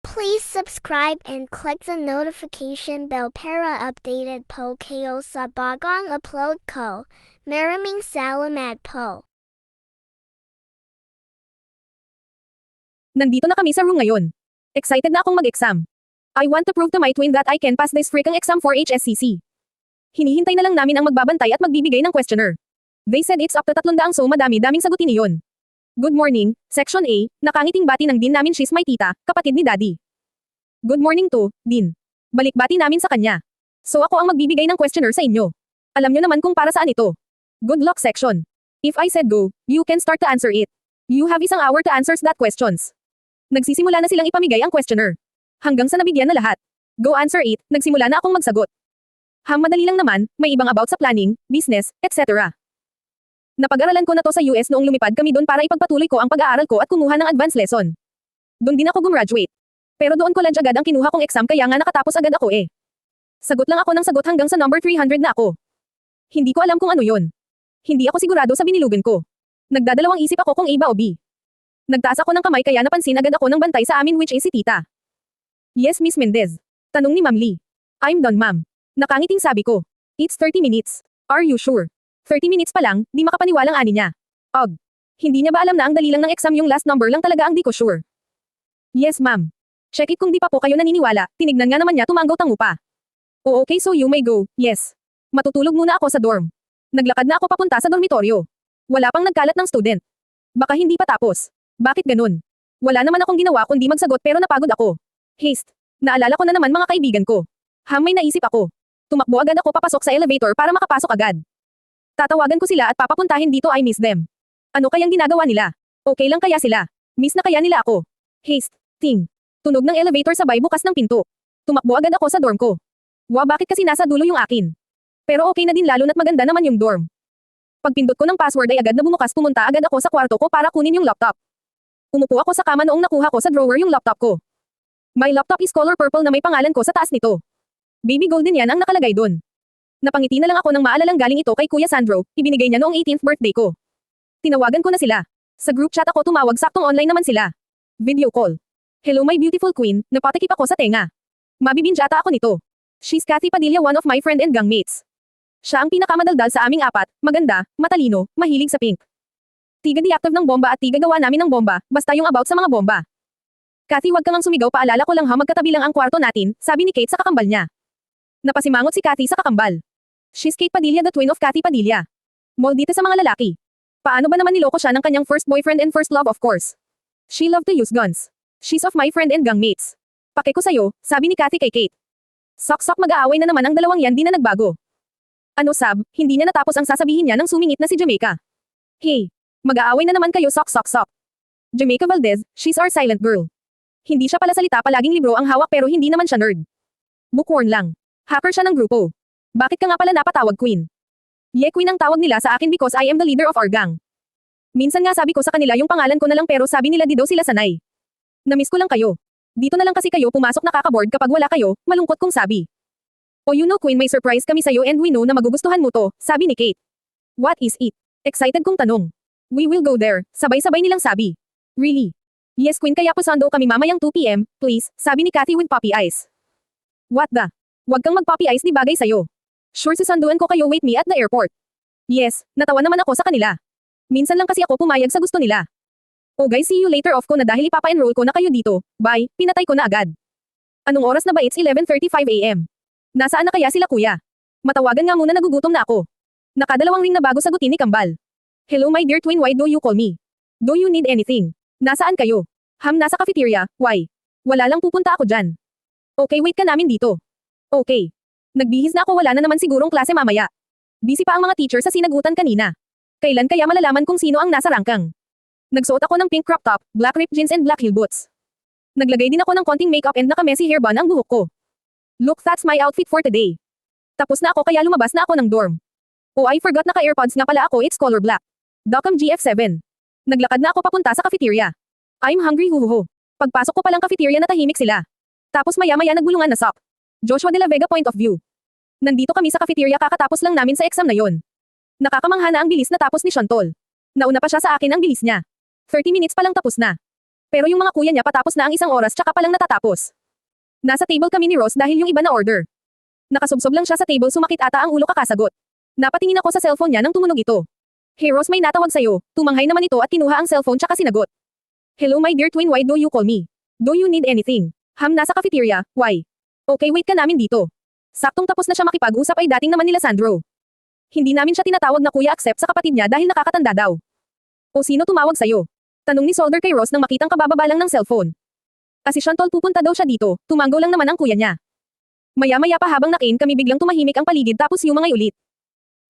Please subscribe and click the notification bell para updated po kayo sa bagong upload ko. Maraming salamat po. Nandito na kami sa room ngayon. Excited na akong mag-exam. I want to prove to my twin that I can pass this freaking exam for HSCC. Hinihintay na lang namin ang magbabantay at magbibigay ng questioner. They said it's up to 300 so madami-daming sagutin iyon. Good morning, Section A, nakangiting bati ng din namin, she's my tita, kapatid ni Daddy. Good morning to, Din. Balikbati namin sa kanya. So ako ang magbibigay ng questioner sa inyo. Alam nyo naman kung para saan ito. Good luck section. If I said go, you can start to answer it. You have 1 hour to answer that questions. Nagsisimula na silang ipamigay ang questioner. Hanggang sa nabigyan na lahat. Go answer it, nagsimula na akong magsagot. Madali lang naman, may ibang about sa planning, business, etc. Napag-aralan ko na to sa US noong lumipad kami doon para ipagpatuloy ko ang pag-aaral ko at kumuha ng advanced lesson. Doon din ako gumraduate. Pero doon ko agad ang kinuha kong exam kaya nga nakatapos agad ako eh. Sagot lang ako ng sagot hanggang sa number 300 na ako. Hindi ko alam kung ano yon. Hindi ako sigurado sa binilugan ko. Nagdadalawang isip ako kung A ba o B. Nagtaas ako ng kamay kaya napansin agad ako ng bantay sa amin which is si tita. Yes, Miss Mendez. Tanong ni Ma'am Lee. I'm done, ma'am. Nakangiting sabi ko. It's 30 minutes. Are you sure? 30 minutes pa lang, di makapaniwalang ani niya. Og. Hindi niya ba alam na ang dali lang ng exam yung last number lang talaga ang di ko sure. Yes, ma'am. Check it kung di pa po kayo naniniwala, tinignan nga naman niya tumanggaw tango pa. Oh, okay, so you may go, yes. Matutulog muna ako sa dorm. Naglakad na ako papunta sa dormitoryo. Wala pang nagkalat ng student. Baka hindi pa tapos. Bakit ganun? Wala naman akong ginawa kundi magsagot pero napagod ako. Haste. Naalala ko na naman mga kaibigan ko. May naisip ako. Tumakbo agad ako papasok sa elevator para makapasok agad. Tatawagan ko sila at papapuntahin dito, I miss them. Ano kayang ginagawa nila? Okay lang kaya sila? Miss na kaya nila ako? Haste. Ting. Tunog ng elevator sabay bukas ng pinto. Tumakbo agad ako sa dorm ko. Bakit kasi nasa dulo yung akin? Pero okay na din lalo na't maganda naman yung dorm. Pagpindot ko ng password ay agad na bumukas, pumunta agad ako sa kwarto ko para kunin yung laptop. Umupo ako sa kama noong nakuha ko sa drawer yung laptop ko. My laptop is color purple na may pangalan ko sa taas nito. Baby golden yan ang nakalagay dun. Napangiti na lang ako nang maalalang galing ito kay Kuya Sandro, ibinigay niya noong 18th birthday ko. Tinawagan ko na sila. Sa group chat ako tumawag, saktong online naman sila. Video call. Hello my beautiful queen, napatikip ako sa tenga. Mabibinge ata ako nito. She's Cathy Padilla, one of my friend and gangmates. Siya ang pinakamadaldal sa aming apat, maganda, matalino, mahilig sa pink. Tiga deactive ng bomba at tiga gawa namin ng bomba, basta yung about sa mga bomba. Cathy, wag kang ang sumigaw, paalala ko lang magkatabi lang ang kwarto natin, sabi ni Kate sa kakambal niya. Napasimangot si Cathy sa kakambal. She's Kate Padilla, the twin of Cathy Padilla. Moldita sa mga lalaki. Paano ba naman niloko siya ng kanyang first boyfriend and first love, of course. She loved to use guns. She's of my friend and gangmates. Pake ko sa'yo, sabi ni Cathy kay Kate. Sok-sok, mag-aaway na naman ang dalawang yan, di na nagbago. Ano sab, hindi niya natapos ang sasabihin niya nang sumingit na si Jamaica. Hey, mag-aaway na naman kayo, sok-sok-sok. Jamaica Valdez, she's our silent girl. Hindi siya pala salita, palaging libro ang hawak pero hindi naman siya nerd. Bookworm lang. Hacker siya ng grupo. Bakit ka nga pala napatawag queen? Ye, queen ang tawag nila sa akin because I am the leader of our gang. Minsan nga sabi ko sa kanila yung pangalan ko na lang pero sabi nila di daw sila sanay. Namiss ko lang kayo. Dito na lang kasi kayo pumasok, nakaka-board kapag wala kayo, malungkot kong sabi. Oh you know queen, may surprise kami sa'yo and we know na magugustuhan mo to, sabi ni Kate. What is it? Excited kong tanong. We will go there, sabay-sabay nilang sabi. Really? Yes queen, kaya pusando kami mamayang 2 PM, please, sabi ni Cathy with puppy eyes. What the? Wag kang mag-puppy eyes, di bagay sa'yo. Sure susanduan ko kayo, wait me at the airport. Yes, natawa naman ako sa kanila. Minsan lang kasi ako pumayag sa gusto nila. Oh guys, see you later off ko na dahil ipapa-enroll ko na kayo dito, bye, pinatay ko na agad. Anong oras na ba? It's 11:35 AM. Nasaan na kaya sila kuya? Matawagan nga muna, nagugutom na ako. Nakadalawang ring na bago sagutin ni Kambal. Hello my dear twin, why do you call me? Do you need anything? Nasaan kayo? Nasa cafeteria, why? Wala lang, pupunta ako dyan. Okay, wait ka namin dito. Okay. Nagbihis na ako, wala na naman sigurong klase mamaya. Busy pa ang mga teacher sa sinagutan kanina. Kailan kaya malalaman kung sino ang nasa rangkang? Nagsuot ako ng pink crop top, black ripped jeans and black heel boots. Naglagay din ako ng konting makeup and naka-messy hair bun ang buhok ko. Look, that's my outfit for today. Tapos na ako kaya lumabas na ako ng dorm. Oh, I forgot, naka-airpods nga pala ako, it's color black. Docom GF7. Naglakad na ako papunta sa cafeteria. I'm hungry, huhuho. Pagpasok ko palang cafeteria natahimik sila. Tapos maya-maya nagbulungan na sok. Joshua de la Vega point of view. Nandito kami sa cafeteria kakatapos lang namin sa exam na yon. Nakakamangha na ang bilis na tapos ni Shantol. Nauna pa siya sa akin ang bilis niya. 30 minutes pa lang tapos na. Pero yung mga kuya niya patapos na ang 1 oras tsaka palang natatapos. Nasa table kami ni Ross dahil yung iba na order. Nakasubsob lang siya sa table sumakit ata ang ulo kakasagot. Napatingin ako sa cellphone niya nang tumunog ito. Hey Ross, may natawag sa'yo. Tumanghay naman ito at kinuha ang cellphone tsaka sinagot. Hello my dear twin, why do you call me? Do you need anything? Nasa cafeteria, why? Okay, wait ka namin dito. Saktong tapos na siya makipag-usap ay dating naman nila Sandro. Hindi namin siya tinatawag na kuya accept sa kapatid niya dahil nakakatanda daw. O sino tumawag sa'yo? Tanong ni Solder kay Ross nang makitang kabababa lang ng cellphone. Kasi Shantol pupunta daw siya dito, tumanggo lang naman ang kuya niya. Maya-maya pa habang nakain kami biglang tumahimik ang paligid tapos yumangay ulit.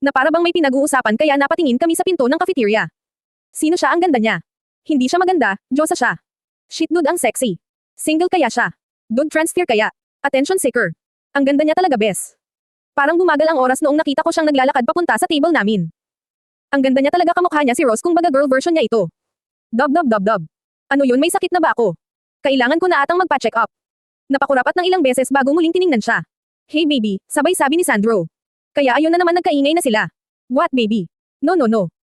Na para bang may pinag-uusapan kaya napatingin kami sa pinto ng cafeteria. Sino siya, ang ganda niya? Hindi siya maganda, Diyosa siya. Shit dude, ang sexy. Single kaya siya? Dude transfer kaya? Attention seeker. Ang ganda niya talaga bes. Parang bumagal ang oras noong nakita ko siyang naglalakad papunta sa table namin. Ang ganda niya talaga, kamukha niya si Rose kung baga girl version niya ito. Dub. Ano yun, may sakit na ba ako? Kailangan ko na atang magpa-check up. Napakurapat ng ilang beses bago muling tiningnan siya. Hey baby, sabay sabi ni Sandro. Kaya ayun na naman nagkaingay na sila. What baby? No.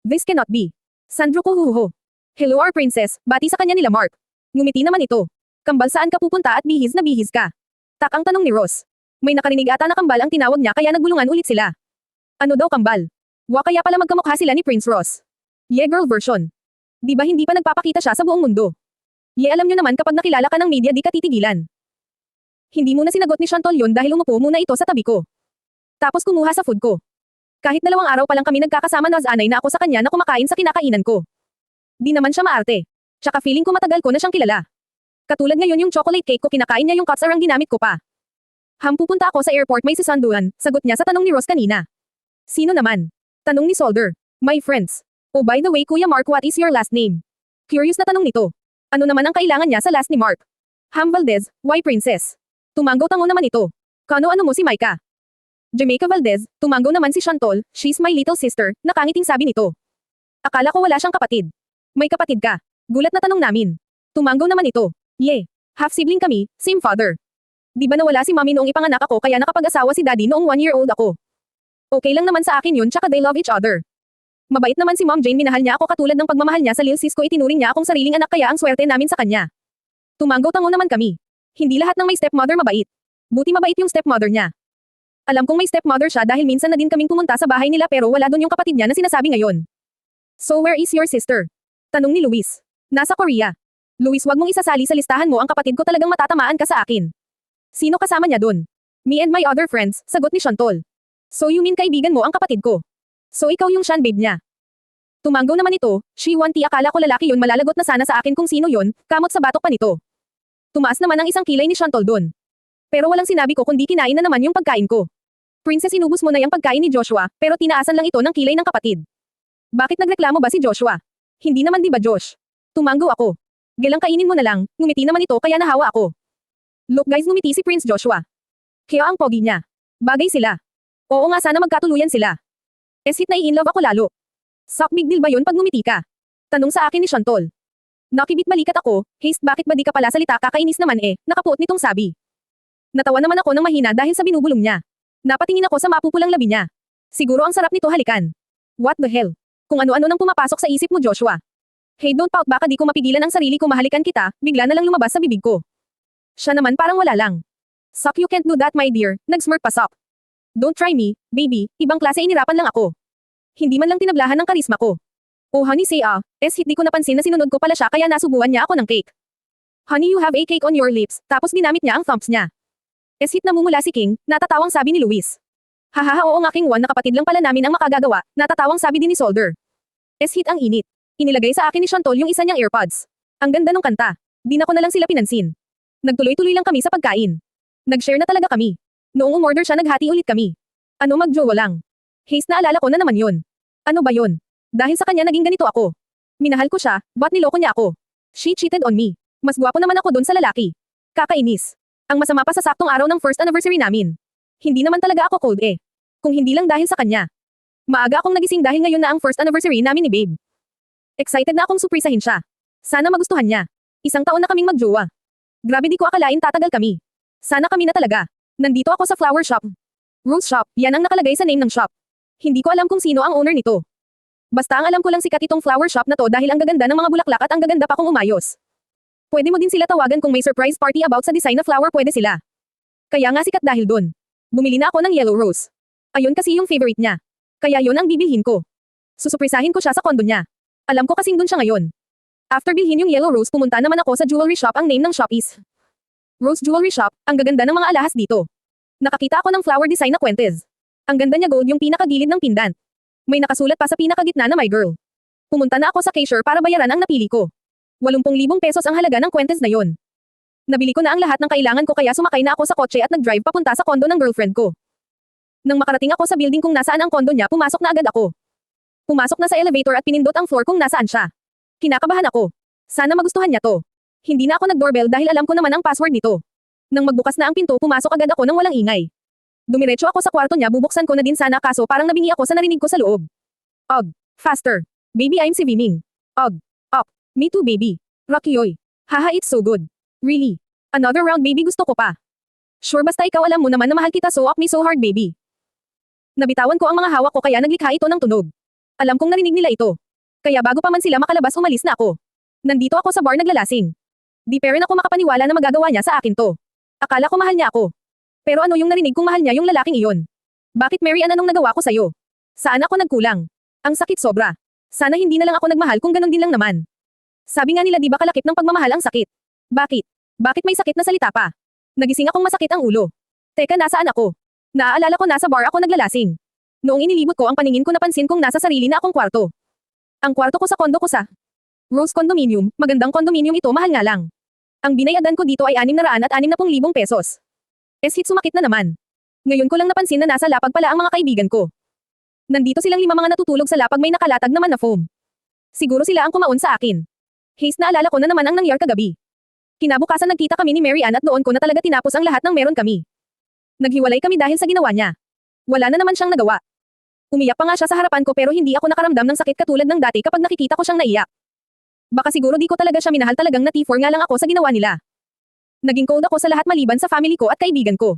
This cannot be. Sandro ko huho. Hello our princess, bati sa kanya nila Mark. Ngumiti naman ito. Kambal, saan ka pupunta at bihis na bihis ka? Tak ang tanong ni Ross. May nakarinig ata na kambal ang tinawag niya kaya nagbulungan ulit sila. Ano daw kambal? Kaya pala magkamukha sila ni Prince Ross. Yeah girl version. Di ba hindi pa nagpapakita siya sa buong mundo? Alam nyo naman kapag nakilala ka ng media di ka titigilan. Hindi muna sinagot ni Shantol yun dahil umupo muna ito sa tabi ko. Tapos kumuha sa food ko. Kahit 2 araw pa lang kami nagkakasama anay na ako sa kanya na kumakain sa kinakainan ko. Di naman siya maarte. Tsaka feeling ko matagal ko na siyang kilala. Katulad ngayon yung chocolate cake ko kinakain niya yung cuts arang ginamit ko pa. Pupunta ako sa airport, may sisanduan, sagot niya sa tanong ni Ross kanina. Sino naman? Tanong ni Solder. My friends. Oh by the way Kuya Mark, what is your last name? Curious na tanong nito. Ano naman ang kailangan niya sa last ni Mark? Valdez, why princess? Tumanggo tango naman ito. Kano-ano mo si Micah? Jamaica Valdez, tumanggo naman si Shantol, she's my little sister, nakangiting sabi nito. Akala ko wala siyang kapatid. May kapatid ka? Gulat na tanong namin. Tumanggo naman ito. Half-sibling kami, same father. Di ba nawala si mommy noong ipanganak ako kaya nakapag-asawa si daddy noong 1-year-old ako? Okay lang naman sa akin yun tsaka they love each other. Mabait naman si Mom Jane, minahal niya ako katulad ng pagmamahal niya sa Lil Sis ko, itinuring niya akong sariling anak kaya ang swerte namin sa kanya. Tumanggo tango naman kami. Hindi lahat ng may stepmother mabait. Buti mabait yung stepmother niya. Alam kong may stepmother siya dahil minsan na din kaming pumunta sa bahay nila pero wala doon yung kapatid niya na sinasabi ngayon. So where is your sister? Tanong ni Luis. Nasa Korea. Luis, wag mong isasali sa listahan mo, ang kapatid ko, talagang matatamaan ka sa akin. Sino kasama niya doon? Me and my other friends, sagot ni Shantol. So you mean kaibigan mo ang kapatid ko? So ikaw yung Shan babe niya. Tumanggo naman ito, she wanty, akala ko lalaki yun, malalagot na sana sa akin kung sino yun, kamot sa batok pa nito. Tumaas naman ang isang kilay ni Shantol doon. Pero walang sinabi ko kundi kinain na naman yung pagkain ko. Princess, inubos mo na yung pagkain ni Joshua, pero tinaasan lang ito ng kilay ng kapatid. Bakit nagreklamo ba si Joshua? Hindi naman di ba Josh? Tumanggo ako. Gelang kainin mo na lang, ngumiti naman ito kaya nahawa ako. Look guys, ngumiti si Prince Joshua. Kaya ang pogi niya. Bagay sila. Oo nga, sana magkatuluyan sila. Hit na i-inlove ako lalo. Sak, big deal ba yun pag ngumiti ka? Tanong sa akin ni Shantol. Nakibit balikat ako, haste, bakit ba di ka pala salita, kakainis naman nakapuot nitong sabi. Natawa naman ako ng mahina dahil sa binubulong niya. Napatingin ako sa mapupulang labi niya. Siguro ang sarap nito halikan. What the hell? Kung ano-ano nang pumapasok sa isip mo Joshua. Hey don't pout, baka di ko mapigilan ang sarili ko mahalikan kita, bigla na lang lumabas sa bibig ko. Siya naman parang wala lang. Sak, you can't do that my dear, nag-smirk pa Sak. Don't try me, baby, ibang klase, inirapan lang ako. Hindi man lang tinablahan ng karisma ko. Oh honey say hit, di ko napansin na sinunod ko pala siya kaya nasubuan niya ako ng cake. Honey, you have a cake on your lips, tapos ginamit niya ang thumbs niya. Hit, namumula si King, natatawang sabi ni Luis. Hahaha, oo nga King, one na kapatid lang pala namin ang makagagawa, natatawang sabi din ni Solder. Hit, ang init. Inilagay sa akin ni Shantol yung isa niyang AirPods. Ang ganda nung kanta. Di na ko na lang sila pinansin. Nagtuloy-tuloy lang kami sa pagkain. Nag-share na talaga kami. Noong umorder siya, naghati ulit kami. Ano, magjowa lang. Haste, naalala ko na naman yun. Ano ba yun? Dahil sa kanya naging ganito ako. Minahal ko siya, but niloko niya ako. She cheated on me. Mas gwapo naman ako dun sa lalaki. Kakainis. Ang masama pa, sa saktong araw ng first anniversary namin. Hindi naman talaga ako cold Kung hindi lang dahil sa kanya. Maaga akong nagising dahil ngayon na ang first anniversary namin ni Babe. Excited na akong surprisahin siya. Sana magustuhan niya. 1 taon na kaming magjowa. Grabe, di ko akalain tatagal kami. Sana kami na talaga. Nandito ako sa flower shop. Rose shop, yan ang nakalagay sa name ng shop. Hindi ko alam kung sino ang owner nito. Basta ang alam ko lang sikat itong flower shop na to dahil ang gaganda ng mga bulaklak at ang gaganda pa kung umayos. Pwede mo din sila tawagan kung may surprise party about sa design na flower pwede sila. Kaya nga sikat dahil dun. Bumili na ako ng yellow rose. Ayun kasi yung favorite niya. Kaya yun ang bibilhin ko. Susuprisahin ko siya sa kondo niya. Alam ko kasing dun siya ngayon. After bilhin yung yellow rose pumunta naman ako sa jewelry shop, ang name ng shop is Rose Jewelry Shop. Ang gaganda ng mga alahas dito. Nakakita ako ng flower design na kwentes. Ang ganda niya, gold yung pinakagilid ng pendant. May nakasulat pa sa pinakagitna na my girl. Pumunta na ako sa cashier para bayaran ang napili ko. 80,000 pesos ang halaga ng kwentes na yon. Nabili ko na ang lahat ng kailangan ko kaya sumakay na ako sa kotse at nag-drive papunta sa kondo ng girlfriend ko. Nang makarating ako sa building kung nasaan ang kondo niya, pumasok na agad ako. Pumasok na sa elevator at pinindot ang floor kung nasaan siya. Kinakabahan ako. Sana magustuhan niya to. Hindi na ako nag-doorbell dahil alam ko naman ang password nito. Nang magbukas na ang pinto, pumasok agad ako nang walang ingay. Dumiretso ako sa kwarto niya, bubuksan ko na din sana kaso parang nabingi ako sa narinig ko sa loob. Og, faster. Baby, I'm swimming. Og, up. Me too, baby. Rocky yoy. Haha, it's so good. Really? Another round, baby, gusto ko pa. Sure, basta ikaw alam mo naman na mahal kita, so up me so hard, baby. Nabitawan ko ang mga hawak ko kaya naglikha ito ng tunog. Alam kong narinig nila ito. Kaya bago pa man sila makalabas, umalis na ako. Nandito ako sa bar naglalasing. Di pa rin ako makapaniwala na magagawa niya sa akin to. Akala ko mahal niya ako. Pero ano yung narinig kong mahal niya yung lalaking iyon? Bakit, Mary Ann, anong nagawa ko sa'yo? Saan ako nagkulang? Ang sakit sobra. Sana hindi na lang ako nagmahal kung ganun din lang naman. Sabi nga nila di ba kalakip ng pagmamahal ang sakit? Bakit? Bakit may sakit na salita pa? Nagising akong masakit ang ulo. Teka, nasaan ako? Naaalala ko nasa bar ako naglalasing. Noong inilibot ko ang paningin ko napansin kong nasa sarili na akong kwarto. Ang kwarto ko sa kondo ko sa Rose Condominium, magandang condominium ito, mahal nga lang. Ang binayadan ko dito ay 660,000 pesos. Hit, sumakit na naman. Ngayon ko lang napansin na nasa lapag pala ang mga kaibigan ko. Nandito silang 5 mga natutulog sa lapag, may nakalatag naman na foam. Siguro sila ang kumaon sa akin. Naalala ko na naman ang nangyari kagabi. Kinabukasan nagkita kami ni Mary Ann at doon ko na talaga tinapos ang lahat ng meron kami. Naghiwalay kami dahil sa ginawa niya. Wala na naman siyang nagawa. Umiyak pa nga siya sa harapan ko pero hindi ako nakaramdam ng sakit katulad ng dati kapag nakikita ko siyang naiyak. Baka siguro di ko talaga siya minahal, talagang na-T4 nga lang ako sa ginawa nila. Naging cold ako sa lahat maliban sa family ko at kaibigan ko.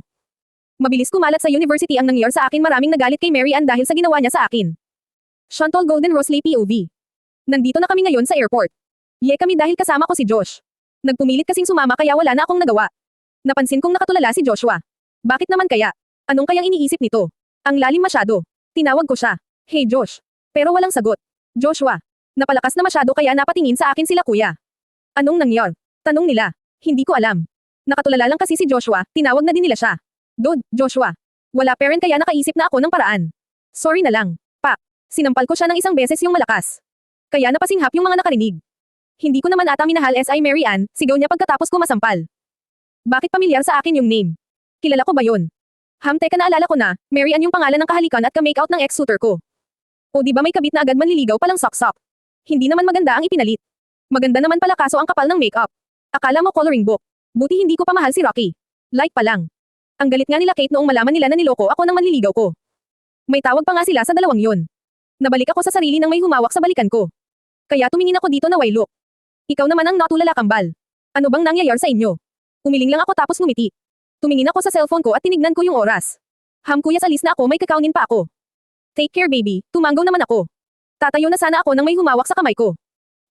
Mabilis kumalat sa university ang nangyari sa akin, maraming nagalit kay Mary Ann dahil sa ginawa niya sa akin. Chantal Golden Rosley POV. Nandito na kami ngayon sa airport. Kami dahil kasama ko si Josh. Nagpumilit kasing sumama kaya wala na akong nagawa. Napansin kong nakatulala si Joshua. Bakit naman kaya? Anong kayang iniisip nito? Ang lalim masyado. Tinawag ko siya. Hey Josh. Pero walang sagot. Joshua. Napalakas na masyado kaya napatingin sa akin sila kuya. Anong nangyari? Tanong nila. Hindi ko alam. Nakatulala lang kasi si Joshua, tinawag na din nila siya. Dude, Joshua. Wala parent kaya nakaisip na ako ng paraan. Sorry na lang. Pa. Sinampal ko siya ng isang beses yung malakas. Kaya napasinghap yung mga nakarinig. Hindi ko naman ata minahal SI Mary Ann, sigaw niya pagkatapos ko masampal. Bakit pamilyar sa akin yung name? Kilala ko ba yun? Teka, naalala ko na, Mary Ann yung pangalan ng kahalikan at ka-makeout ng ex-suitor ko. O di ba may kabit na agad manliligaw palang sok-sok? Hindi naman maganda ang ipinalit. Maganda naman pala kaso ang kapal ng makeup. Akala mo coloring book. Buti hindi ko pa mahal si Rocky. Like pa lang. Ang galit nga nila Kate noong malaman nila na niloko ako ng manliligaw ko. May tawag pa nga sila sa dalawang yon. Nabalik ako sa sarili nang may humawak sa balikan ko. Kaya tumingin ako dito na why look. Ikaw naman ang natulala kambal. Ano bang nangyayari sa inyo? Umiling lang ako tapos ngumiti. Tumingin ako sa cellphone ko at tinignan ko yung oras. Kuya, alis na ako, may kakaunin pa ako. Take care baby, tumanggaw naman ako. Tatayo na sana ako nang may humawak sa kamay ko.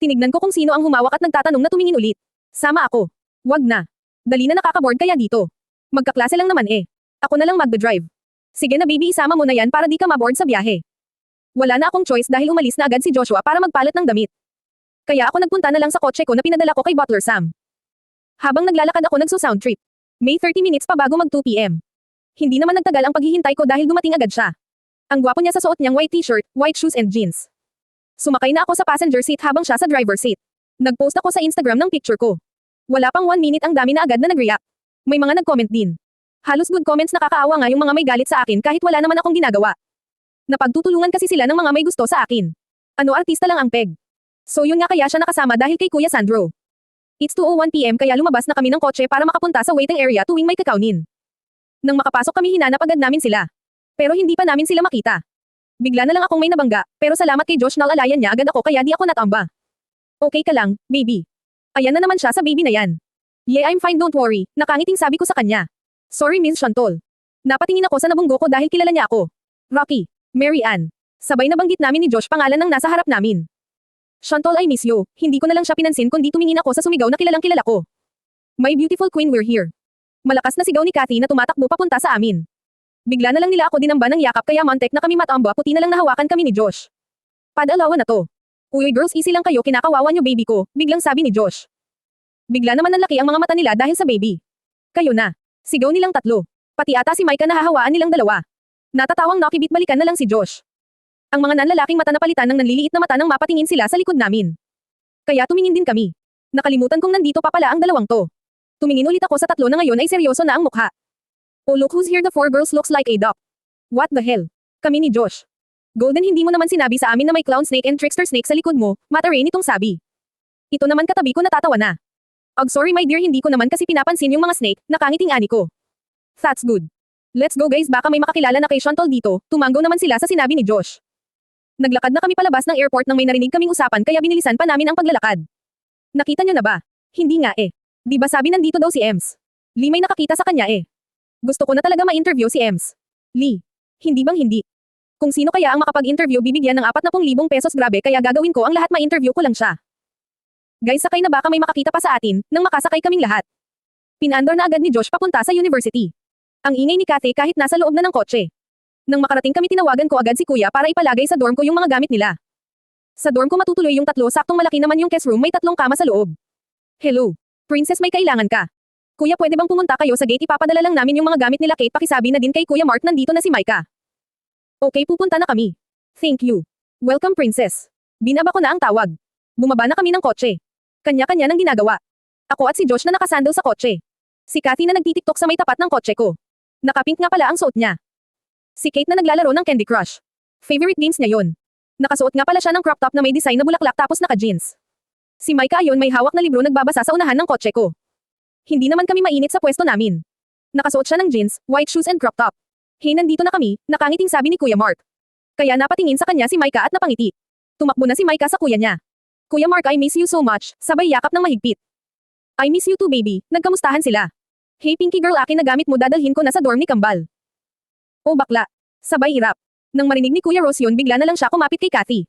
Tinignan ko kung sino ang humawak at nagtatanong na tumingin ulit. Sama ako. Wag na. Dali na, nakakaboard kaya dito. Magkaklase lang naman eh. Ako na lang magdadrive. Sige na baby, isama mo na yan para di ka maboard sa biyahe. Wala na akong choice dahil umalis na agad si Joshua para magpalit ng damit. Kaya ako nagpunta na lang sa kotse ko na pinadala ko kay Butler Sam. Habang naglalakad ako nagso-sound trip. May 30 minutes pa bago mag 2 PM. Hindi naman nagtagal ang paghihintay ko dahil dumating agad siya. Ang gwapo niya sa suot niyang white t-shirt, white shoes and jeans. Sumakay na ako sa passenger seat habang siya sa driver seat. Nagpost ako sa Instagram ng picture ko. Wala pang 1 minute ang dami na agad na nag-react. May mga nag-comment din. Halos good comments, nakakaawa nga yung mga may galit sa akin kahit wala naman akong ginagawa. Napagtutulungan kasi sila ng mga may gusto sa akin. Ano, artista lang ang peg. So yun nga, kaya siya nakasama dahil kay Kuya Sandro. It's 2:01 PM kaya lumabas na kami ng kotse para makapunta sa waiting area tuwing may kakaunin. Nang makapasok kami, hinanap agad namin sila. Pero hindi pa namin sila makita. Bigla na lang akong may nabangga, pero salamat kay Josh, naalalayan niya agad ako kaya di ako natamba. Okay ka lang, baby. Ayan na naman siya sa baby na yan. Yeah, I'm fine, don't worry, nakangiting sabi ko sa kanya. Sorry Miss Chantal. Napatingin ako sa nabunggo ko dahil kilala niya ako. Rocky, Mary Ann. Sabay na banggit namin ni Josh pangalan ng nasa harap namin. Shantol, I miss you. Hindi ko na lang siya pinansin kundi tumingin ako sa sumigaw na kilalang kilala ko. My beautiful queen, we're here. Malakas na sigaw ni Kathy na tumatakbo papunta sa amin. Bigla na lang nila ako dinamba ng yakap kaya mantek na kami matamba puti na lang nahawakan kami ni Josh. Padalawan na to. Uy girls, easy lang kayo, kinakawawa nyo baby ko, biglang sabi ni Josh. Bigla naman nanlaki ang mga mata nila dahil sa baby. Kayo na. Sigaw nilang tatlo. Pati ata si Micah nahahawaan nilang dalawa. Natatawang nakibit balikan na lang si Josh. Ang mga nanlalaking mata na palitan ng nanliliit na mata nang mapatingin sila sa likod namin. Kaya tumingin din kami. Nakalimutan kong nandito pa pala ang dalawang to. Tumingin ulit ako sa tatlo na ngayon ay seryoso na ang mukha. Oh look who's here, the four girls looks like a duck. What the hell? Kami ni Josh. Golden, hindi mo naman sinabi sa amin na may clown snake and trickster snake sa likod mo, Mata Rain itong sabi. Ito naman katabi ko natatawa na. Sorry my dear, hindi ko naman kasi pinapansin yung mga snake, nakangiting ani ko. That's good. Let's go guys, baka may makakilala na kay Shantol dito, tumanggaw naman sila sa sinabi ni Josh. Naglakad na kami palabas ng airport nang may narinig kaming usapan kaya binilisan pa namin ang paglalakad. Nakita nyo na ba? Hindi nga eh. Di ba sabi nandito daw si Ems? Lee, may nakakita sa kanya eh. Gusto ko na talaga ma-interview si Ems. Lee, hindi bang hindi? Kung sino kaya ang makapag-interview bibigyan ng 40,000 pesos, grabe, kaya gagawin ko ang lahat, ma-interview ko lang siya. Guys, sakay na, baka may makakita pa sa atin, nang makasakay kaming lahat. Pinandor na agad ni Josh papunta sa university. Ang ingay ni Kathy kahit nasa loob na ng kotse. Nang makarating kami tinawagan ko agad si kuya para ipalagay sa dorm ko yung mga gamit nila. Sa dorm ko matutuloy yung tatlo, saktong malaki naman yung guest room, may 3 kama sa loob. Hello. Princess, may kailangan ka. Kuya, pwede bang pumunta kayo sa gate, ipapadala lang namin yung mga gamit nila. Kate, pakisabi na din kay Kuya Mark nandito na si Micah. Okay, pupunta na kami. Thank you. Welcome princess. Binaba ko na ang tawag. Bumaba na kami ng kotse. Kanya-kanya ng ginagawa. Ako at si Josh na nakasandal sa kotse. Si Kathy na nagtitiktok sa may tapat ng kotse ko. Nakapink nga pala ang suot niya. Si Kate na naglalaro ng Candy Crush. Favorite games niya yon. Nakasuot nga pala siya ng crop top na may design na bulaklak tapos naka-jeans. Si Micah ayon may hawak na libro, nagbabasa sa unahan ng kotse ko. Hindi naman kami mainit sa pwesto namin. Nakasuot siya ng jeans, white shoes and crop top. Hey, nandito na kami, nakangiting sabi ni Kuya Mark. Kaya napatingin sa kanya si Micah at napangiti. Tumakbo na si Micah sa kuya niya. Kuya Mark, I miss you so much, sabay yakap ng mahigpit. I miss you too baby, nagkamustahan sila. Hey Pinky girl, akin na gamit mo, dadalhin ko na sa dorm ni Kambal. Oh bakla. Sabay hirap. Nang marinig ni Kuya Rose yun, bigla na lang siya kumapit kay Kathy.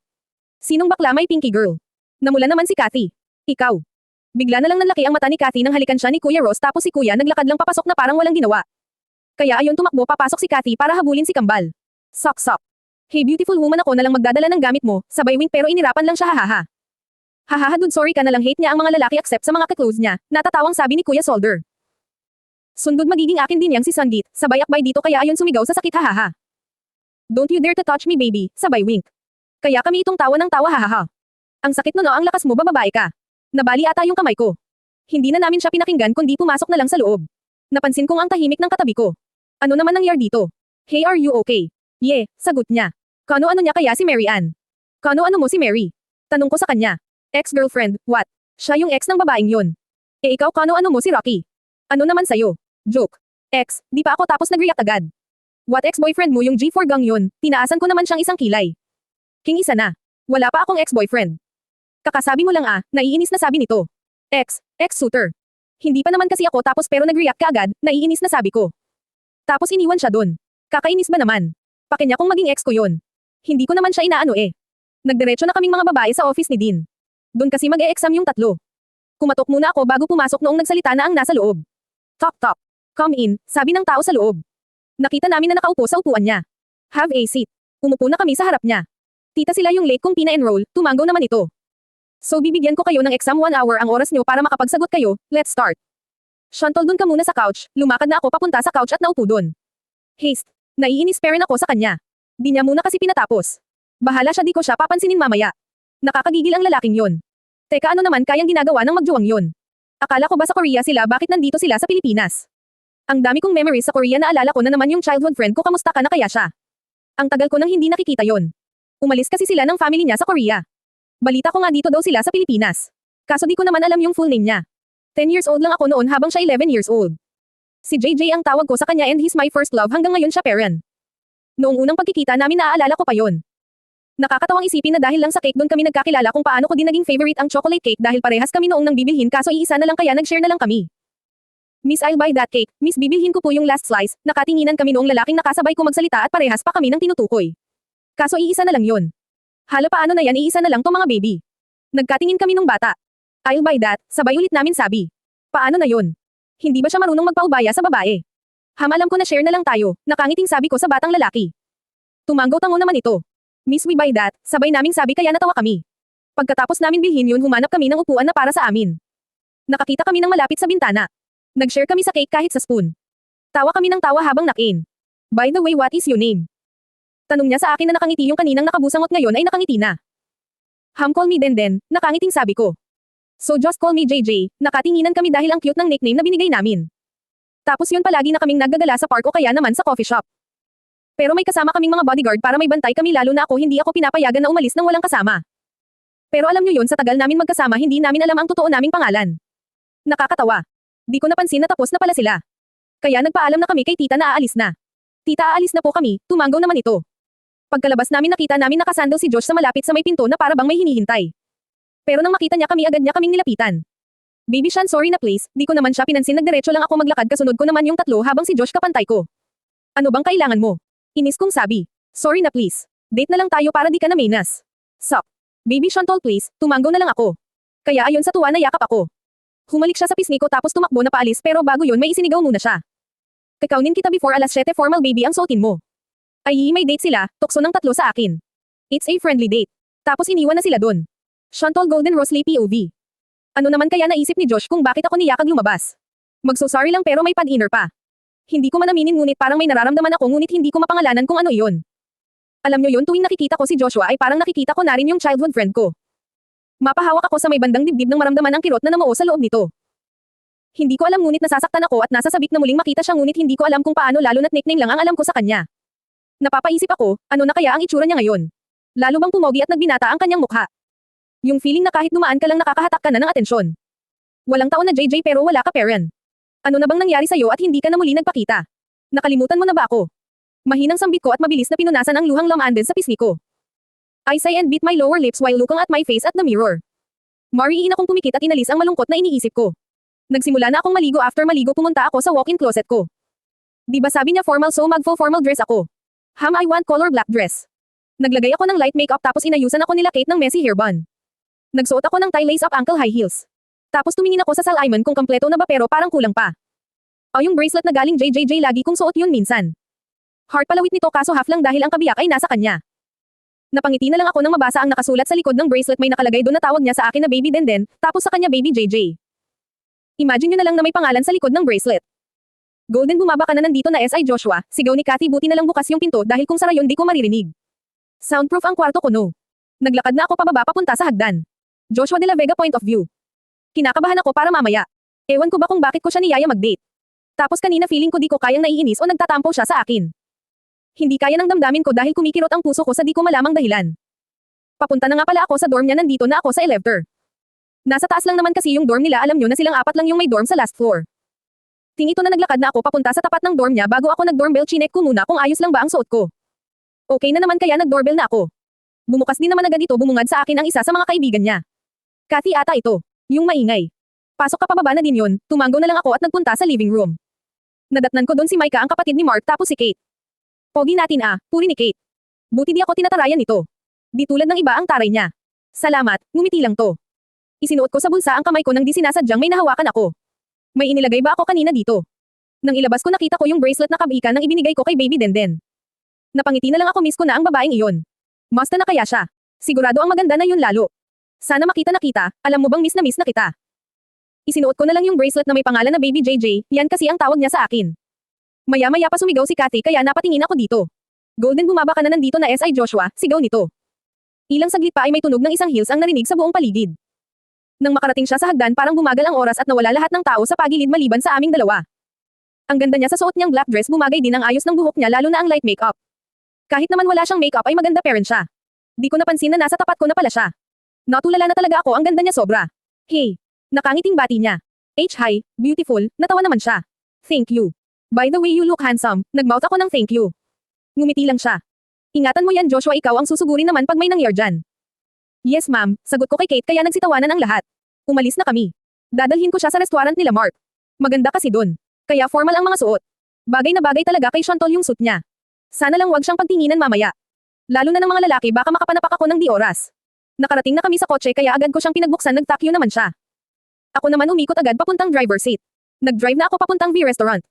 Sinong bakla, may Pinky girl? Namula naman si Kathy. Ikaw. Bigla na lang nanlaki ang mata ni Kathy nang halikan siya ni Kuya Ross, tapos si Kuya naglakad lang papasok na parang walang ginawa. Kaya ayon tumakbo papasok si Kathy para habulin si Kambal. Sok. Hey beautiful woman, ako na lang magdadala ng gamit mo, sabay wink, pero inirapan lang siya, hahaha. Hahaha dude, sorry ka na lang, hate niya ang mga lalaki except sa mga ka-close niya, natatawang sabi ni Kuya Solder. Sundod, magiging akin din yang si Sundit, sabay akbay dito kaya ayon sumigaw sa sakit, hahaha. Don't you dare to touch me baby, sabay wink. Kaya kami itong tawa ng tawa, hahaha. Ang sakit no, ang lakas mo, bababae ka. Nabali ata yung kamay ko. Hindi na namin siya pinakinggan kundi pumasok na lang sa loob. Napansin kong ang tahimik ng katabi ko. Ano naman nangyari dito? Hey, are you okay? Yeah, sagot niya. Kano-ano niya kaya si Mary Ann? Kano-ano mo si Mary? Tanong ko sa kanya. Ex-girlfriend, what? Siya yung ex ng babaeng yun. Eh ikaw, kano-ano mo si Rocky? Ano naman sayo? Joke. Ex, di pa ako tapos nag-react agad. What, ex-boyfriend mo yung G4 gang yun? Tinaasan ko naman siyang isang kilay. King isa na. Wala pa akong ex-boyfriend. Kakasabi mo lang naiinis na sabi nito. Ex-suitor. Hindi pa naman kasi ako tapos pero nag-react ka agad, naiinis na sabi ko. Tapos iniwan siya dun. Kakainis ba naman? Pakinya kung maging ex ko yun. Hindi ko naman siya inaano eh. Nagdiretso na kaming mga babae sa office ni Dean. Dun kasi mag-e-exam yung tatlo. Kumatok muna ako bago pumasok noong nagsalita na ang nasa loob. Top. Come in, sabi ng tao sa loob. Nakita namin na nakaupo sa upuan niya. Have a seat. Umupo na kami sa harap niya. Tita, sila yung late kong pina-enroll, tumanggaw naman ito. So bibigyan ko kayo ng exam 1 hour ang oras nyo para makapagsagot kayo, let's start. Shantol, dun ka muna sa couch, lumakad na ako papunta sa couch at naupo dun. Haste, naiinis pa rin ako sa kanya. Di niya muna kasi pinatapos. Bahala siya, di ko siya papansinin mamaya. Nakakagigil ang lalaking yon. Teka, ano naman kayang ginagawa ng magjuwang yon? Akala ko ba sa Korea sila, bakit nandito sila sa Pilipinas? Ang dami kong memories sa Korea, naalala ko na naman yung childhood friend ko, kamusta ka na kaya siya? Ang tagal ko nang hindi nakikita yon. Umalis kasi sila ng family niya sa Korea. Balita ko nga dito daw sila sa Pilipinas. Kaso di ko naman alam yung full name niya. 10 years old lang ako noon habang siya 11 years old. Si JJ ang tawag ko sa kanya and he's my first love, hanggang ngayon siya parent. Noong unang pagkikita namin naaalala ko pa yon. Nakakatawang isipin na dahil lang sa cake doon kami nagkakilala kung paano ko din naging favorite ang chocolate cake dahil parehas kami noong nang bibilhin, kaso iisa na lang kaya nag-share na lang kami. Miss, I'll buy that cake. Miss, bibilhin ko po yung last slice. Nakatinginan kami noong lalaking nakasabay ko magsalita at parehas pa kami ng tinutukoy. Kaso iisa na lang yon. Hala, paano na yan, iisa na lang to mga baby. Nagkatingin kami nung bata. I'll buy that, sabay ulit namin sabi. Paano na yun? Hindi ba siya marunong magpaubaya sa babae? Alam ko na share na lang tayo, nakangiting sabi ko sa batang lalaki. Tumanggaw-tango naman ito. Miss we buy that, sabay naming sabi kaya natawa kami. Pagkatapos namin bilhin yun humanap kami ng upuan na para sa amin. Nakakita kami ng malapit sa bintana. Nag-share kami sa cake kahit sa spoon. Tawa kami ng tawa habang nakin. By the way, what is your name? Tanong niya sa akin na nakangiti yung kaninang nakabusangot ngayon ay nakangiti na. Call me Denden, nakangiting sabi ko. So just call me JJ, nakatinginan kami dahil ang cute ng nickname na binigay namin. Tapos yun palagi na kaming naggagala sa park o kaya naman sa coffee shop. Pero may kasama kaming mga bodyguard para may bantay kami lalo na ako hindi ako pinapayagan na umalis nang walang kasama. Pero alam nyo yun sa tagal namin magkasama hindi namin alam ang totoo naming pangalan. Nakakatawa. Di ko napansin na tapos na pala sila. Kaya nagpaalam na kami kay tita na aalis na. Tita aalis na po kami, tumanggaw naman ito. Pagkalabas namin nakita namin nakasandal si Josh sa malapit sa may pinto na para bang may hinihintay. Pero nang makita niya kami agad niya kaming nilapitan. Baby Sean sorry na please, di ko naman siya pinansin nagdiretso lang ako maglakad kasunod ko naman yung tatlo habang si Josh kapantay ko. Ano bang kailangan mo? Inis kong sabi. Sorry na please. Date na lang tayo para di ka na menas. Sup? Baby Sean tol please, tumanggaw na lang ako. Kaya ayon sa tuwa na yakap ako. Humalik siya sa pisngi ko tapos tumakbo na paalis pero bago yun may isinigaw muna siya. Kakaunin kita before alas 7 formal baby ang suotin mo. Ay may date sila, tukso ng tatlo sa akin. It's a friendly date. Tapos iniwan na sila dun. Shantol Golden Rose Lee POV. Ano naman kaya naisip ni Josh kung bakit ako niyakag lumabas? Magso-sorry lang pero may pag-inner pa. Hindi ko man aminin ngunit parang may nararamdaman ako ngunit hindi ko mapangalanan kung ano iyon. Alam nyo yun tuwing nakikita ko si Joshua ay parang nakikita ko na rin yung childhood friend ko. Mapahawak ako sa may bandang dibdib ng maramdaman ang kirot na namuo sa loob nito. Hindi ko alam ngunit nasasaktan ako at nasa sabik na muling makita siya ngunit hindi ko alam kung paano lalo na't nickname lang ang alam ko sa kanya. Napapaisip ako, ano na kaya ang itsura niya ngayon? Lalo bang pumogi at nagbinata ang kanyang mukha? Yung feeling na kahit dumaan ka lang nakakahatak ka na ng atensyon. Walang taon na JJ pero wala ka parent. Ano na bang nangyari sa'yo at hindi ka na muli nagpakita? Nakalimutan mo na ba ako? Mahinang sambit ko at mabilis na pinunasan ang luhang lamanden sa pisngi ko. I sigh and bit my lower lips while looking at my face at the mirror. Mariin akong pumikit at inalis ang malungkot na iniisip ko. Nagsimula na akong maligo after maligo pumunta ako sa walk-in closet ko. Di ba sabi niya formal so magfo-formal dress ako? I want color black dress. Naglagay ako ng light makeup tapos inayusan ako nila Kate ng messy hair bun. Nagsuot ako ng tie lace up ankle high heels. Tapos tumingin ako sa salamin kung kompleto na ba pero parang kulang pa. Yung bracelet na galing JJJ lagi kong suot yun minsan. Heart palawit nito kaso half lang dahil ang kabiyak ay nasa kanya. Napangiti na lang ako nang mabasa ang nakasulat sa likod ng bracelet may nakalagay doon na tawag niya sa akin na baby Denden, tapos sa kanya baby JJ. Imagine nyo na lang na may pangalan sa likod ng bracelet. Golden bumaba ka na nandito na SI Joshua, sigaw ni Cathy buti na lang bukas yung pinto dahil kung sara yun di ko maririnig. Soundproof ang kwarto ko no. Naglakad na ako pababa papunta sa hagdan. Joshua de la Vega point of view. Kinakabahan ako para mamaya. Ewan ko ba kung bakit ko siya niyaya mag-date. Tapos kanina feeling ko di ko kayang naiinis o nagtatampo siya sa akin. Hindi kaya ng damdamin ko dahil kumikirot ang puso ko sa di ko malamang dahilan. Papunta na nga pala ako sa dorm niya nandito na ako sa elevator. Nasa taas lang naman kasi yung dorm nila alam nyo na silang apat lang yung may dorm sa last floor. Tingito na naglakad na ako papunta sa tapat ng dorm niya bago ako nag-doorbell chinek ko muna kung ayos lang ba ang suot ko. Okay na naman kaya nag-doorbell na ako. Bumukas din naman agad ito bumungad sa akin ang isa sa mga kaibigan niya. Cathy ata ito, yung maingay. Pasok ka pababa na din yun, tumanggo na lang ako at nagpunta sa living room. Nadatnan ko doon si Micah ang kapatid ni Mark tapos si Kate. Pogi natin puri ni Kate. Buti di ako tinatarayan nito. Di tulad ng iba ang taray niya. Salamat, ngumiti lang to. Isinuot ko sa bulsa ang kamay ko nang di sinasadyang may nahawakan ako. May inilagay ba ako kanina dito? Nang ilabas ko nakita ko yung bracelet na kabika nang ibinigay ko kay baby Denden. Napangiti na lang ako miss ko na ang babaeng iyon. Masta na kaya siya. Sigurado ang maganda na yun lalo. Sana makita na kita, alam mo bang miss na kita. Isinuot ko na lang yung bracelet na may pangalan na baby JJ, yan kasi ang tawag niya sa akin. Maya-maya pa sumigaw si Cathy kaya napatingin ako dito. Golden bumaba ka na nandito na SI Joshua, sigaw nito. Ilang saglit pa ay may tunog ng isang heels ang narinig sa buong paligid. Nang makarating siya sa hagdan parang bumagal ang oras at nawala lahat ng tao sa pagilid maliban sa aming dalawa. Ang ganda niya sa suot niyang black dress bumagay din ang ayos ng buhok niya lalo na ang light makeup. Kahit naman wala siyang makeup ay maganda pa rin siya. Di ko napansin na nasa tapat ko na pala siya. Natulala na talaga ako ang ganda niya sobra. Hey! Nakangiting bati niya. Hi, beautiful, natawa naman siya. Thank you. By the way you look handsome, nagmouth ako ng thank you. Ngumiti lang siya. Ingatan mo yan Joshua ikaw ang susugurin naman pag may nangyari dyan. Yes ma'am, sagot ko kay Kate kaya nagsitawanan ang lahat. Umalis na kami. Dadalhin ko siya sa restaurant nila Mark. Maganda kasi dun. Kaya formal ang mga suot. Bagay na bagay talaga kay Shantol yung suit niya. Sana lang wag siyang pagtinginan mamaya. Lalo na ng mga lalaki baka makapanapak ako ng di oras. Nakarating na kami sa kotse kaya agad ko siyang pinagbuksan, nagtakyo naman siya. Ako naman umikot agad papuntang driver seat. Nag-drive na ako papuntang V-restaurant.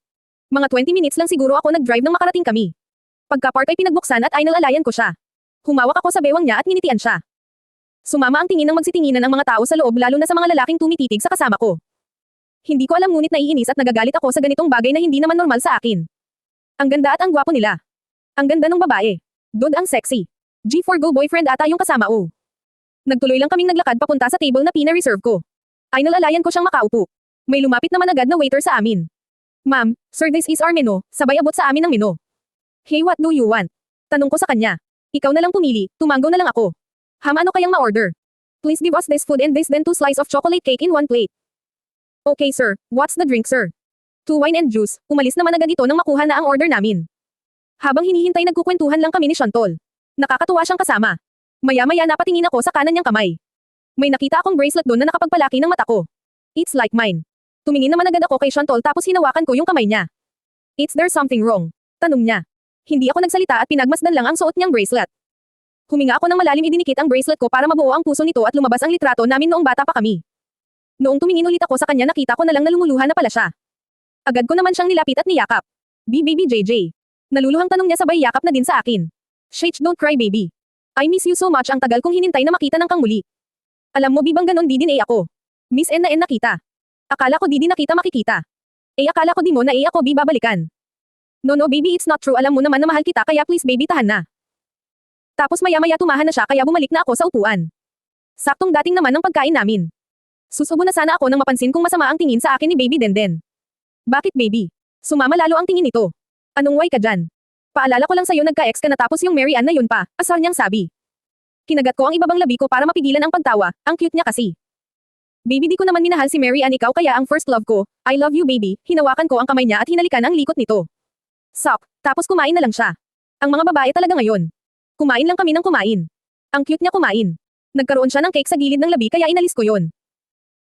Mga 20 minutes lang siguro ako nag-drive nang makarating kami. Pagka-park ay pinagbuksan at inalalayan ko siya. Humawak ako sa bewang niya at nginitian siya. Sumama ang tingin ng magsitinginan ang mga tao sa loob, lalo na sa mga lalaking tumititig sa kasama ko. Hindi ko alam, ngunit naiinis at nagagalit ako sa ganitong bagay na hindi naman normal sa akin. Ang ganda at ang gwapo nila. Ang ganda ng babae. Dude, ang sexy. G4 go boyfriend ata yung kasama o. Nagtuloy lang kaming naglakad papunta sa table na pina-reserve ko. Inalalayan ko siyang makaupo. May lumapit naman agad na waiter sa amin. Ma'am, sir, this is our menu, sabay abot sa amin ng menu. Hey, what do you want? Tanong ko sa kanya. Ikaw na lang pumili, tumango na lang ako. Ano kayang ma-order? Please give us this food and this, then 2 slices of chocolate cake in 1 plate. Okay sir, what's the drink sir? 2 wine and juice. Umalis naman agad ito nang makuha na ang order namin. Habang hinihintay, nagkukwentuhan lang kami ni Shantol. Nakakatuwa siyang kasama. Maya-maya napatingin ako sa kanan niyang kamay. May nakita akong bracelet doon na nakapagpalaki ng mata ko. It's like mine. Tumingin naman agad ako kay Shantol tapos hinawakan ko yung kamay niya. Is there something wrong? Tanong niya. Hindi ako nagsalita at pinagmasdan lang ang suot niyang bracelet. Huminga ako ng malalim, idinikit ang bracelet ko para mabuo ang puso nito at lumabas ang litrato namin noong bata pa kami. Noong tumingin ulit ako sa kanya, nakita ko na lang na lumuluha na pala siya. Agad ko naman siyang nilapit at niyakap. Baby JJ. Naluluhang tanong niya sabay yakap na din sa akin. Shh, don't cry baby. I miss you so much, ang tagal kong hinintay na makita ng kang muli. Alam mo bibang ganon di din ako. Miss N na nakita. Akala ko di din nakita makikita. Akala ko di mo na ako babalikan. No baby, it's not true, alam mo naman na mahal kita kaya please baby tahan na. Tapos maya-maya tumahan na siya kaya bumalik na ako sa upuan. Saktong dating naman ng pagkain namin. Susubo na sana ako nang mapansin kong masama ang tingin sa akin ni baby Denden. Bakit baby? Sumama lalo ang tingin nito. Anong way ka dyan? Paalala ko lang sa'yo, nagka-ex ka na tapos yung Mary Ann na yun pa, asar niyang sabi. Kinagat ko ang ibabang labi ko para mapigilan ang pagtawa, ang cute niya kasi. Baby, di ko naman minahal si Mary Ann, ikaw kaya ang first love ko. I love you baby. Hinawakan ko ang kamay niya at hinalikan ang likot nito. Sok, tapos kumain na lang siya. Ang mga babae talaga ngayon. Kumain lang kami ng kumain. Ang cute niya kumain. Nagkaroon siya ng cake sa gilid ng labi kaya inalis ko yon.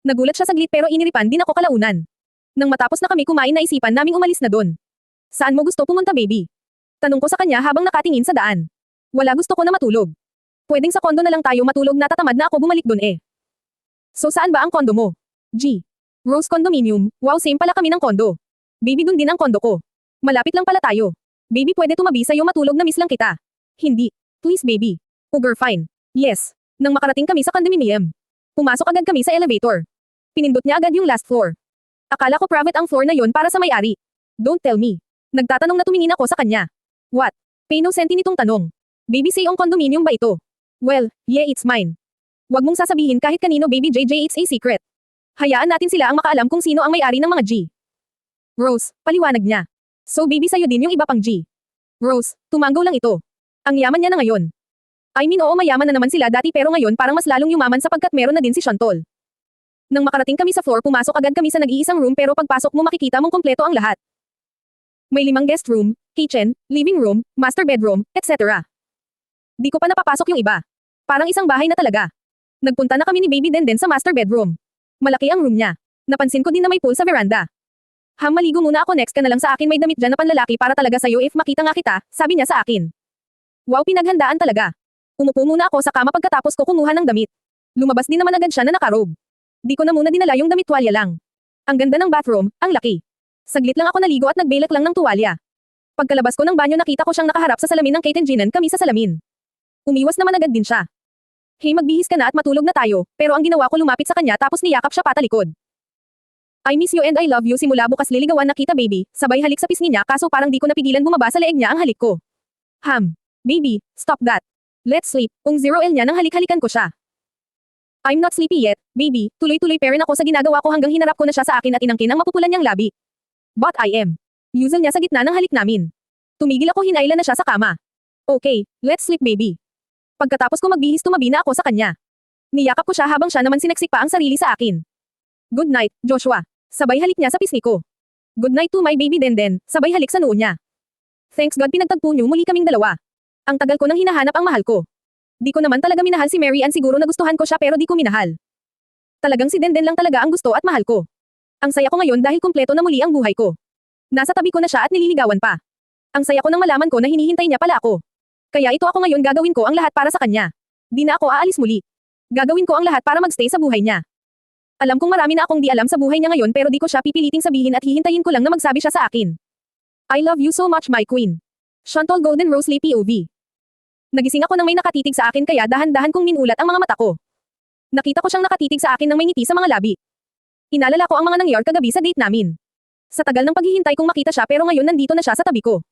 Nagulat siya saglit pero iniripan din ako kalaunan. Nang matapos na kami kumain, naisipan naming umalis na doon. Saan mo gusto pumunta baby? Tanong ko sa kanya habang nakatingin sa daan. Wala, gusto ko na matulog. Pwedeng sa kondo na lang tayo matulog, natatamad na ako bumalik doon eh. So saan ba ang kondo mo? G. Rose Condominium. Wow, same pala kami ng kondo. Baby, dun din ang kondo ko. Malapit lang pala tayo. Baby, pwede tumabi sa'yo matulog, na miss lang kita. Hindi. Please baby. Uber fine. Yes. Nang makarating kami sa condominium. Pumasok agad kami sa elevator. Pinindot niya agad yung last floor. Akala ko private ang floor na yon para sa may-ari. Don't tell me. Nagtatanong na, tumingin ako sa kanya. What? Pay no senti nitong tanong. Baby, say ang condominium ba ito? Well, yeah, it's mine. Wag mong sasabihin kahit kanino baby JJ, it's a secret. Hayaan natin sila ang makaalam kung sino ang may-ari ng mga G. Rose, paliwanag niya. So baby, sa'yo din yung iba pang G. Rose, tumango lang ito. Ang yaman niya na ngayon. I mean, oo, mayaman na naman sila dati pero ngayon parang mas lalong yumaman sapagkat meron na din si Shantol. Nang makarating kami sa floor, pumasok agad kami sa nag-iisang room pero pagpasok mo makikita mong kompleto ang lahat. May 5 guest room, kitchen, living room, master bedroom, etc. Di ko pa napapasok yung iba. Parang isang bahay na talaga. Nagpunta na kami ni baby Denden sa master bedroom. Malaki ang room niya. Napansin ko din na may pool sa veranda. Maligo muna ako, next ka na lang sa akin, may damit dyan na panlalaki para talaga sa'yo if makita nga kita, sabi niya sa akin. Wow, pinaghandaan talaga. Umupo muna ako sa kama pagkatapos ko kumuha ng damit. Lumabas din naman agad siya na nakarobe. Di ko na muna dinala yung damit, tuwalya lang. Ang ganda ng bathroom, ang laki. Saglit lang ako naligo at nagbelak lang ng tuwalya. Pagkalabas ko ng banyo, nakita ko siyang nakaharap sa salamin ng Kate and Jinan, kami sa salamin. Umiwas naman agad din siya. Hey, magbihis ka na at matulog na tayo, pero ang ginawa ko, lumapit sa kanya tapos niyakap siya patalikod. I miss you and I love you, simula bukas liligawan na kita baby, sabay halik sa pisngi niya, kaso parang di ko napigilan bumaba sa leeg niya ang halik ko. Baby, stop that. Let's sleep, 0L niya nang halik-halikan ko siya. I'm not sleepy yet, baby, tuloy-tuloy pa rin ako sa ginagawa ko hanggang hinarap ko na siya sa akin at inangkin ang mapupulan niyang labi. But I am. Yuzel niya sa gitna ng halik namin. Tumigil ako, hinailan na siya sa kama. Okay, let's sleep baby. Pagkatapos ko magbihis, tumabi na ako sa kanya. Niyakap ko siya habang siya naman sinaksik pa ang sarili sa akin. Good night, Joshua. Sabay halik niya sa pisngi ko. Good night to my baby Denden, sabay halik sa noo niya. Thanks God, pinagtagpo niyo muli kaming dalawa. Ang tagal ko nang hinahanap ang mahal ko. Di ko naman talaga minahal si Mary Ann, siguro nagustuhan ko siya pero di ko minahal. Talagang si Denden lang talaga ang gusto at mahal ko. Ang saya ko ngayon dahil kumpleto na muli ang buhay ko. Nasa tabi ko na siya at nililigawan pa. Ang saya ko nang malaman ko na hinihintay niya pala ako. Kaya ito ako ngayon, gagawin ko ang lahat para sa kanya. Di na ako aalis muli. Gagawin ko ang lahat para magstay sa buhay niya. Alam kong marami na akong di alam sa buhay niya ngayon pero di ko siya pipiliting sabihin at hihintayin ko lang na magsabi siya sa akin. I love you so much my queen. Shantol Golden Rose Lee POV. Nagising ako nang may nakatitig sa akin kaya dahan-dahan kong minulat ang mga mata ko. Nakita ko siyang nakatitig sa akin nang may ngiti sa mga labi. Inalala ko ang mga nangyari kagabi sa date namin. Sa tagal ng paghihintay kong makita siya pero ngayon nandito na siya sa tabi ko.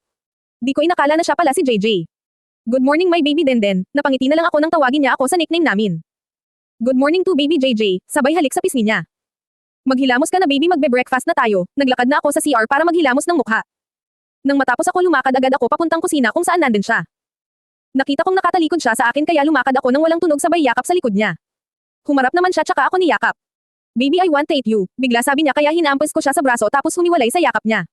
Di ko inakala na siya pala si JJ. Good morning my baby Denden, napangiti na lang ako nang tawagin niya ako sa nickname namin. Good morning to baby JJ, sabay halik sa pisngi niya. Maghilamos ka na baby magbe-breakfast na tayo, naglakad na ako sa CR para maghilamos ng mukha. Nang matapos ako lumakad agad ako papuntang kusina kung saan nandun siya. Nakita kong nakatalikod siya sa akin kaya lumakad ako nang walang tunog sabay yakap sa likod niya. Humarap naman siya tsaka ako niyakap. Baby I want to eat you, bigla sabi niya kaya hinampas ko siya sa braso tapos humiwalay sa yakap niya.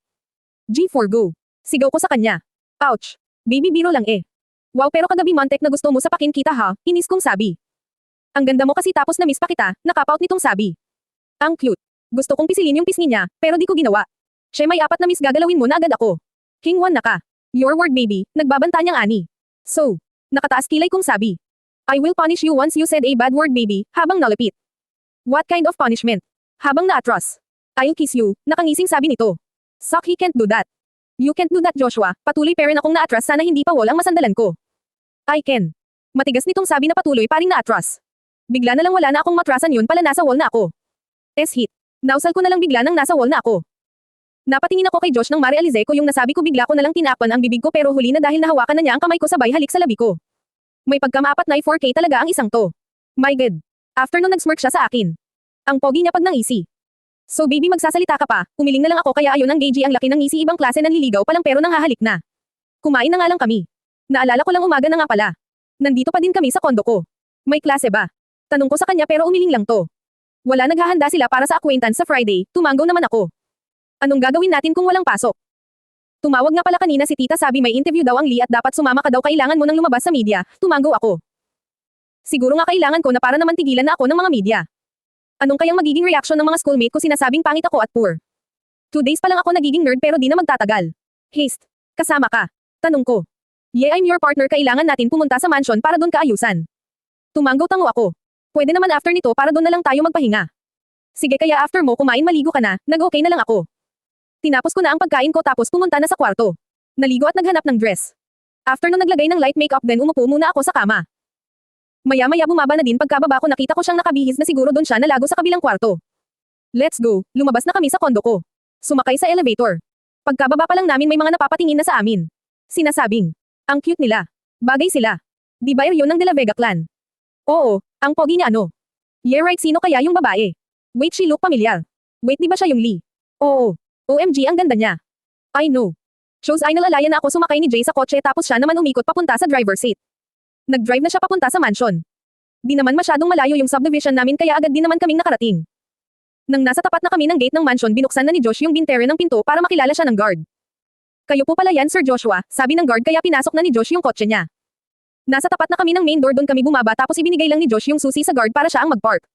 G4 go. Sigaw ko sa kanya. Ouch. Baby biro lang eh. Wow pero kagabi mantek na gusto mo sa pakin kita ha, inis kong sabi. Ang ganda mo kasi tapos na-miss pa kita, nakapout nitong sabi. Ang cute. Gusto kong pisilin yung pisngi niya, pero di ko ginawa. Siya may 4 na miss gagalawin mo na agad ako. King 1 na ka. Your word baby, nagbabanta niyang ani. So, nakataas kilay kong sabi. I will punish you once you said a bad word baby, habang nalapit. What kind of punishment? Habang naatras. I'll kiss you, nakangising sabi nito. Suck he can't do that. You can't do that Joshua, patuloy pa rin akong naatras sana hindi pa wall ang masandalan ko. I can. Matigas nitong sabi na patuloy pa rin naatras. Bigla na lang wala na akong matrasan yun pala nasa wall na ako. S-hit. Nausal ko na lang bigla nang nasa wall na ako. Napatingin ako kay Josh nang ma-realize ko yung nasabi ko bigla ko na lang tinapan ang bibig ko pero huli na dahil nahawakan na niya ang kamay ko sabay halik sa labi ko. May pagkamaapat na 4K talaga ang isang to. My God. After nun nag-smirk siya sa akin. Ang pogi niya pag nang easy. So baby magsasalita ka pa, umiling na lang ako kaya ayon ang gauge ang laki ng ngisi ibang klase nanliligaw pa lang pero nang hahalik na. Kumain na nga lang kami. Naalala ko lang umaga na nga pala. Nandito pa din kami sa kondo ko. May klase ba? Tanong ko sa kanya pero umiling lang to. Wala naghahanda sila para sa acquaintance sa Friday, tumanggaw naman ako. Anong gagawin natin kung walang pasok? Tumawag nga pala kanina si tita sabi may interview daw ang Lee at dapat sumama ka daw kailangan mo nang lumabas sa media, tumanggaw ako. Siguro nga kailangan ko na para naman tigilan na ako ng mga media. Anong kayang magiging reaction ng mga schoolmate ko sinasabing pangit ako at poor? 2 days pa lang ako nagiging nerd pero di na magtatagal. Haste. Kasama ka. Tanong ko. Yeah I'm your partner kailangan natin pumunta sa mansion para doon kaayusan. Tumanggaw tango ako. Pwede naman after nito para doon na lang tayo magpahinga. Sige kaya after mo kumain maligo ka na, nag-okay na lang ako. Tinapos ko na ang pagkain ko tapos pumunta na sa kwarto. Naligo at naghanap ng dress. After nung naglagay ng light makeup then umupo muna ako sa kama. Maya-maya bumaba na din pagkababa ko nakita ko siyang nakabihis na siguro doon siya nalago sa kabilang kwarto. Let's go, lumabas na kami sa kondo ko. Sumakay sa elevator. Pagkababa pa lang namin may mga napapatingin na sa amin. Sinasabing, ang cute nila. Bagay sila. Di ba yun ng De La Vega clan? Oo, ang pogi niya ano? Yeah right sino kaya yung babae? Wait she look familiar. Wait di ba siya yung Lee? Oo. OMG ang ganda niya. I know. Shows ay nalalaya na ako sumakay ni Jay sa kotse tapos siya naman umikot papunta sa driver's seat. Nag-drive na siya papunta sa mansion. Di naman masyadong malayo yung subdivision namin kaya agad din naman kaming nakarating. Nang nasa tapat na kami ng gate ng mansion binuksan na ni Josh yung bintere ng pinto para makilala siya ng guard. Kayo po pala yan Sir Joshua, sabi ng guard kaya pinasok na ni Josh yung kotse niya. Nasa tapat na kami ng main door doon kami bumaba tapos ibinigay lang ni Josh yung susi sa guard para siya ang mag-park.